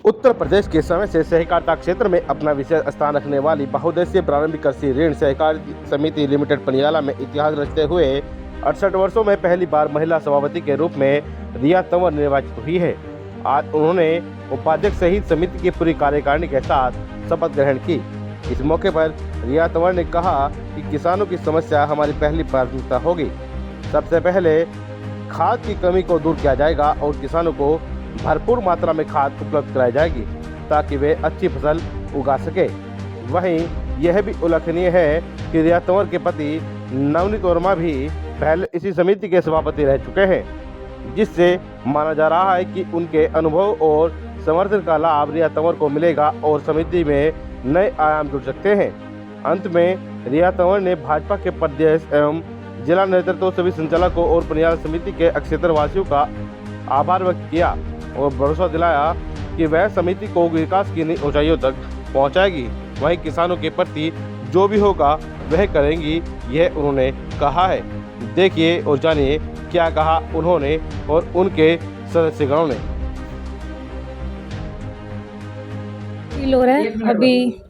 उत्तर प्रदेश के समय से सहकारिता क्षेत्र में अपना विशेष स्थान रखने वाली बहुउद्देशीय प्रारंभिक कृषि ऋण सहकारी समिति लिमिटेड पनियाला में इतिहास रचते हुए 68 वर्षों में पहली बार महिला सभापति के रूप में रिया तंवर निर्वाचित हुई है। आज उन्होंने उपाध्यक्ष सहित समिति की पूरी कार्यकारिणी के साथ शपथ ग्रहण की। इस मौके पर रिया तंवर ने कहा कि किसानों की समस्या हमारी पहली प्राथमिकता होगी। सबसे पहले खाद की कमी को दूर किया जाएगा और किसानों को भरपूर मात्रा में खाद उपलब्ध कराई जाएगी ताकि वे अच्छी फसल उगा सके। वहीं यह भी उल्लेखनीय है कि रिया तंवर के पति नवनीत वर्मा भी पहले इसी समिति के सभापति रह चुके हैं, जिससे माना जा रहा है कि उनके अनुभव और समर्थन का लाभ रिया तंवर को मिलेगा और समिति में नए आयाम जुड़ सकते हैं। अंत में रिया तंवर ने भाजपा के प्रदेश एवं जिला नेतृत्व, सभी संचालकों और पनियाला समिति के क्षेत्र वासियों का आभार व्यक्त किया और भरोसा दिलाया कि वह समिति को विकास की नई ऊंचाइयों तक पहुंचाएगी। वहीं किसानों के प्रति जो भी होगा वह करेंगी, यह उन्होंने कहा है। देखिए और जानिए क्या कहा उन्होंने और उनके सदस्यगणों ने। फील हो रहा है अभी,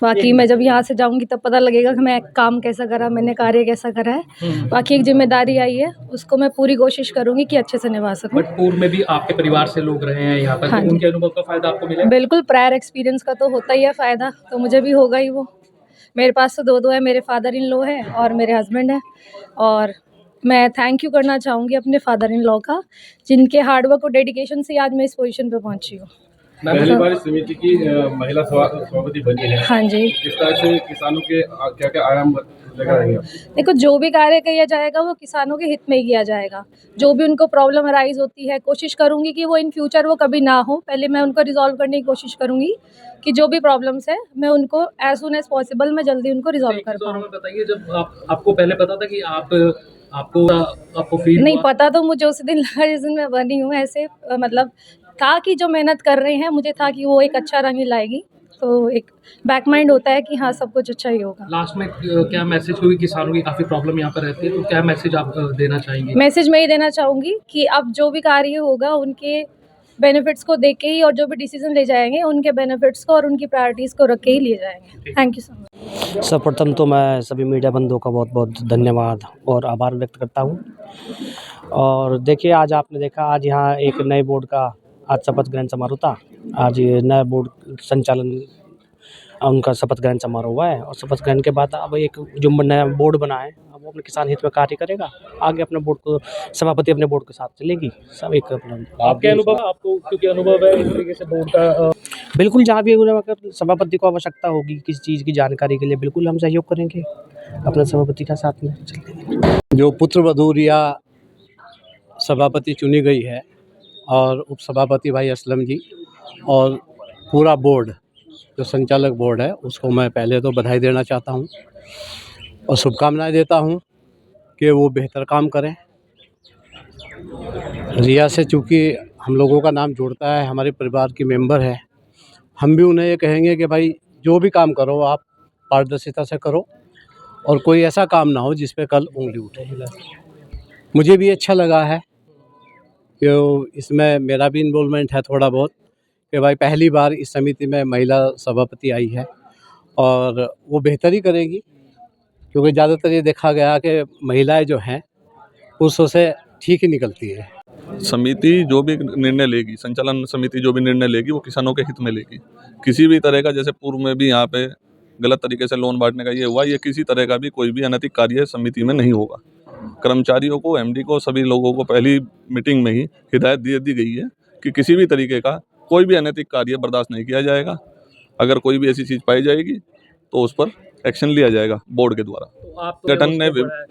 बाकी मैं जब यहाँ से जाऊंगी तब पता लगेगा कि मैं काम कैसा करा, मैंने कार्य कैसा करा है। बाकी एक जिम्मेदारी आई है, उसको मैं पूरी कोशिश करूंगी कि अच्छे से निभा सकूं। बट पूर्व में भी आपके परिवार से लोग रहे हैं यहाँ पर, हाँ तो उनके अनुभव का फायदा आपको मिलेगा? बिल्कुल, प्रायर एक्सपीरियंस का तो होता ही है फ़ायदा, तो मुझे भी होगा ही वो। मेरे पास तो दो है, मेरे फादर इन लॉ है और मेरे हस्बैंड है। और मैं थैंक यू करना चाहूँगी अपने फादर इन लॉ का, जिनके हार्डवर्क और डेडिकेशन से आज मैं इस पोजीशन पे पहुँची हूँ। पहली बार इस समिति की महिला सभापति बनी है। हाँ जी। इस तरह से किसानों के क्या क्या आयाम लगा रहेंगे? देखो, जो भी कार्य किया जाएगा वो किसानों के हित में ही किया जाएगा। जो भी उनको प्रॉब्लम अराइज होती है, कोशिश करूंगी कि वो इन फ्यूचर वो कभी ना हो। पहले मैं उनको रिजॉल्व करने की कोशिश करूंगी कि जो भी प्रॉब्लम्स है मैं उनको एज सुन एज पॉसिबल मैं जल्दी उनको रिजॉल्व कर पाऊँ। बताइए, जब आपको पहले पता था कि आपको फील नहीं पता, तो मुझे उस दिन लगा जिस दिन मैं बनी हूँ। ऐसे मतलब था कि जो मेहनत कर रहे हैं, मुझे था कि वो एक अच्छा रंग लाएगी, तो एक बैक माइंड होता है कि हाँ सब कुछ अच्छा ही होगा। लास्ट में क्या मैसेज होगी? किसानों की काफ़ी प्रॉब्लम यहाँ पर रहती है, तो क्या मैसेज आप देना चाहेंगे? मैसेज मैं ही देना चाहूँगी कि अब जो भी कार्य होगा उनके बेनिफिट्स को देख के ही, और जो भी डिसीजन ले जाएंगे उनके बेनिफिट्स को और उनकी प्रायोरिटीज़ को रख के ही लिए जाएंगे। Thank you so much. सर्वप्रथम तो मैं सभी मीडिया बंधुओं का बहुत बहुत धन्यवाद और आभार व्यक्त करता हूँ। और देखिए, आज आपने देखा, आज यहाँ एक नए बोर्ड का आज शपथ ग्रहण समारोह था। आज ये नया बोर्ड संचालन उनका शपथ ग्रहण समारोह हुआ है और शपथ ग्रहण के बाद अब एक जो नया बोर्ड बना है, अब वो अपने किसान हित में कार्य करेगा। आगे अपने बोर्ड को सभापति अपने बोर्ड के साथ चलेगी। सब एक अपना आपके अनुभव, आपको क्योंकि अनुभव है इस तरीके से बोर्ड का, बिल्कुल जहाँ भी अगर सभापति को आवश्यकता होगी किसी चीज़ की जानकारी के लिए, बिल्कुल हम सहयोग करेंगे, अपने सभापति का साथ में चलेंगे। जो पुत्रवधू रिया सभापति चुनी गई है और उपसभापति भाई असलम जी और पूरा बोर्ड जो संचालक बोर्ड है, उसको मैं पहले तो बधाई देना चाहता हूं और शुभकामनाएं देता हूं कि वो बेहतर काम करें। रिया से चूँकि हम लोगों का नाम जुड़ता है, हमारे परिवार की मेंबर है, हम भी उन्हें ये कहेंगे कि भाई जो भी काम करो आप पारदर्शिता से करो और कोई ऐसा काम ना हो जिस पे कल उंगली उठे। मुझे भी अच्छा लगा है कि इसमें मेरा भी इन्वॉल्वमेंट है थोड़ा बहुत, कि भाई पहली बार इस समिति में महिला सभापति आई है और वो बेहतर ही करेगी, क्योंकि ज़्यादातर ये देखा गया कि महिलाएं जो हैं पुरुषों से ठीक ही निकलती है। समिति जो भी निर्णय लेगी, संचालन समिति जो भी निर्णय लेगी, वो किसानों के हित में लेगी। किसी भी तरह का, जैसे पूर्व में भी यहाँ पे गलत तरीके से लोन बांटने का ये हुआ, ये किसी तरह का भी कोई भी अनैतिक कार्य समिति में नहीं होगा। कर्मचारियों को, एमडी को, सभी लोगों को पहली मीटिंग में ही हिदायत दी गई है कि किसी भी तरीके का कोई भी अनैतिक कार्य बर्दाश्त नहीं किया जाएगा। अगर कोई भी ऐसी चीज़ पाई जाएगी तो उस पर एक्शन लिया जाएगा बोर्ड के द्वारा।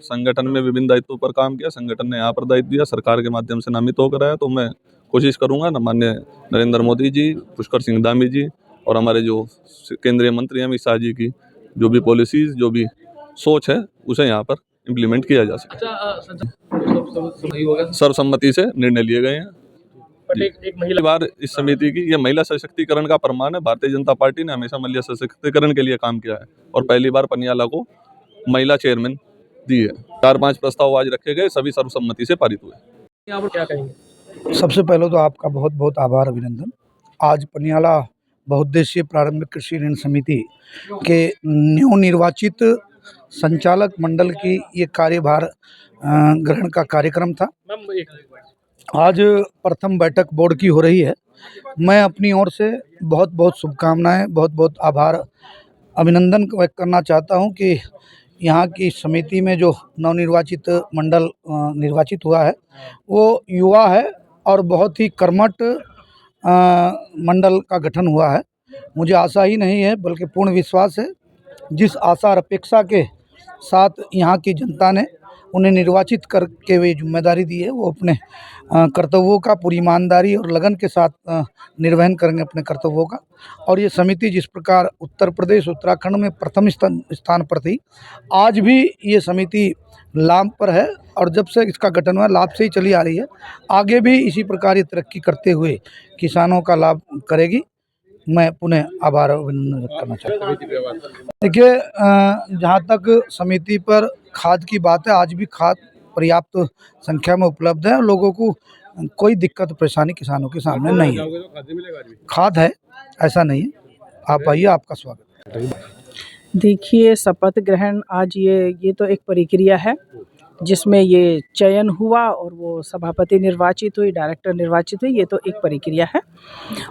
संगठन में विभिन्न दायित्वों पर काम किया, संगठन ने यहाँ पर दायित्व दिया, सरकार के माध्यम से नामित होकर आया, तो मैं कोशिश करूँगा माननीय नरेंद्र मोदी जी, पुष्कर सिंह धामी जी और हमारे जो केंद्रीय मंत्री अमित शाह जी की जो भी पॉलिसीज़, जो भी सोच है, उसे यहाँ पर इम्प्लीमेंट किया जा सके। सर्वसम्मति से निर्णय लिए गए हैं। एक महिला बार इस समिति की, ये महिला सशक्तिकरण का प्रमाण है। भारतीय जनता पार्टी ने हमेशा महिला सशक्तिकरण के लिए काम किया है और पहली बार पनियाला को महिला चेयरमैन दी है। 4-5 प्रस्ताव आज रखे गए, सभी सर्वसम्मति से पारित हुए। आप क्या कहेंगे? सबसे पहले तो आपका बहुत बहुत आभार, अभिनंदन आज पनियाला बहुउद्देशीय प्रारंभिक कृषि ऋण समिति के नवनिर्वाचित संचालक मंडल की ये कार्यभार ग्रहण का कार्यक्रम था। आज प्रथम बैठक बोर्ड की हो रही है। मैं अपनी ओर से बहुत बहुत शुभकामनाएं, बहुत बहुत आभार, अभिनंदन व्यक्त करना चाहता हूं कि यहाँ की समिति में जो नवनिर्वाचित मंडल निर्वाचित हुआ है वो युवा है और बहुत ही कर्मठ मंडल का गठन हुआ है। मुझे आशा ही नहीं है बल्कि पूर्ण विश्वास है, जिस आशा और अपेक्षा के साथ यहाँ की जनता ने उन्हें निर्वाचित करके वे जिम्मेदारी दी है, वो अपने कर्तव्यों का पूरी ईमानदारी और लगन के साथ निर्वहन करेंगे अपने कर्तव्यों का। और ये समिति जिस प्रकार उत्तर प्रदेश उत्तराखंड में प्रथम स्थान पर थी, आज भी ये समिति लाभ पर है और जब से इसका गठन हुआ लाभ से ही चली आ रही है। आगे भी इसी प्रकार ये तरक्की करते हुए किसानों का लाभ करेगी। मैं पुनः आभार अभिनंदन व्यक्त करना चाहता हूँ। देखिए, जहाँ तक समिति पर खाद की बात है, आज भी खाद पर्याप्त संख्या में उपलब्ध है और लोगों को कोई दिक्कत परेशानी किसानों के सामने नहीं है। खाद है, ऐसा नहीं है। आप आइए, आपका स्वागत है। देखिए, शपथ ग्रहण आज ये तो एक प्रक्रिया है जिसमें ये चयन हुआ और वो सभापति निर्वाचित हुई, डायरेक्टर निर्वाचित हुई, ये तो एक प्रक्रिया है।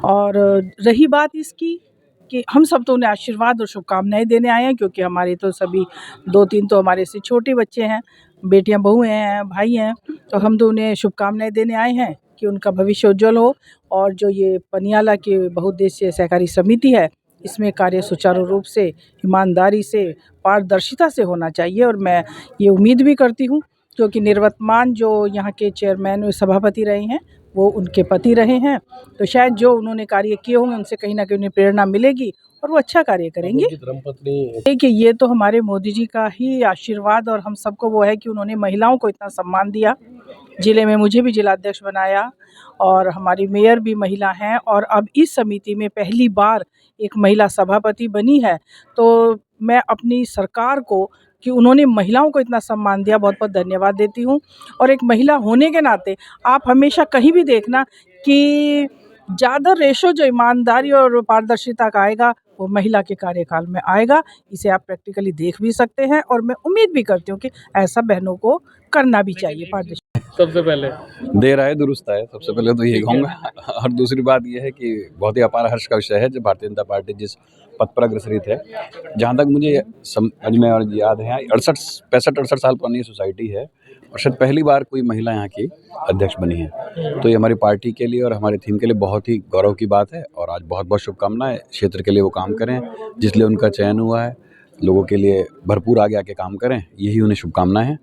और रही बात इसकी कि हम सब तो उन्हें आशीर्वाद और शुभकामनाएं देने आए हैं, क्योंकि हमारे तो सभी 2-3 तो हमारे से छोटे बच्चे हैं, बेटियां बहुएं हैं, भाई हैं, तो हम तो उन्हें शुभकामनाएं देने आए हैं कि उनका भविष्य उज्जवल हो। और जो ये पनियाला की बहुउद्देशीय सहकारी समिति है, इसमें कार्य सुचारू रूप से, ईमानदारी से, पारदर्शिता से होना चाहिए। और मैं ये उम्मीद भी करती हूँ, क्योंकि निर्वर्तमान जो यहाँ के चेयरमैन सभापति रहे हैं वो उनके पति रहे हैं, तो शायद जो उन्होंने कार्य किए होंगे उनसे कहीं ना कहीं उन्हें प्रेरणा मिलेगी और वो अच्छा कार्य करेंगे। देखिए, ये तो हमारे मोदी जी का ही आशीर्वाद और हम सबको वो है कि उन्होंने महिलाओं को इतना सम्मान दिया, ज़िले में मुझे भी जिलाध्यक्ष बनाया और हमारी मेयर भी महिला हैं और अब इस समिति में पहली बार एक महिला सभापति बनी है। तो मैं अपनी सरकार को कि उन्होंने महिलाओं को इतना सम्मान दिया, बहुत बहुत धन्यवाद देती हूँ। और एक महिला होने के नाते आप हमेशा कहीं भी देखना कि ज़्यादा रेशो जो ईमानदारी और पारदर्शिता का आएगा वो महिला के कार्यकाल में आएगा। इसे आप प्रैक्टिकली देख भी सकते हैं और मैं उम्मीद भी करती हूँ कि ऐसा बहनों को करना भी चाहिए। पारदर्शिता सबसे पहले देर आए दुरुस्त आए, सबसे पहले तो ये कहूँगा। और दूसरी बात ये है कि बहुत ही अपार हर्ष का विषय है जब भारतीय जनता पार्टी जिस पथ पर अग्रसरित है, जहाँ तक मुझे समझ में और याद है, 65-68 साल पुरानी सोसाइटी है और शायद पहली बार कोई महिला यहाँ की अध्यक्ष बनी है। तो ये हमारी पार्टी के लिए और हमारे थीम के लिए बहुत ही गौरव की बात है और आज बहुत बहुत शुभकामनाएं। क्षेत्र के लिए वो काम करें जिसलिए उनका चयन हुआ है, लोगों के लिए भरपूर आगे आके काम करें, यही उन्हें शुभकामनाएं हैं।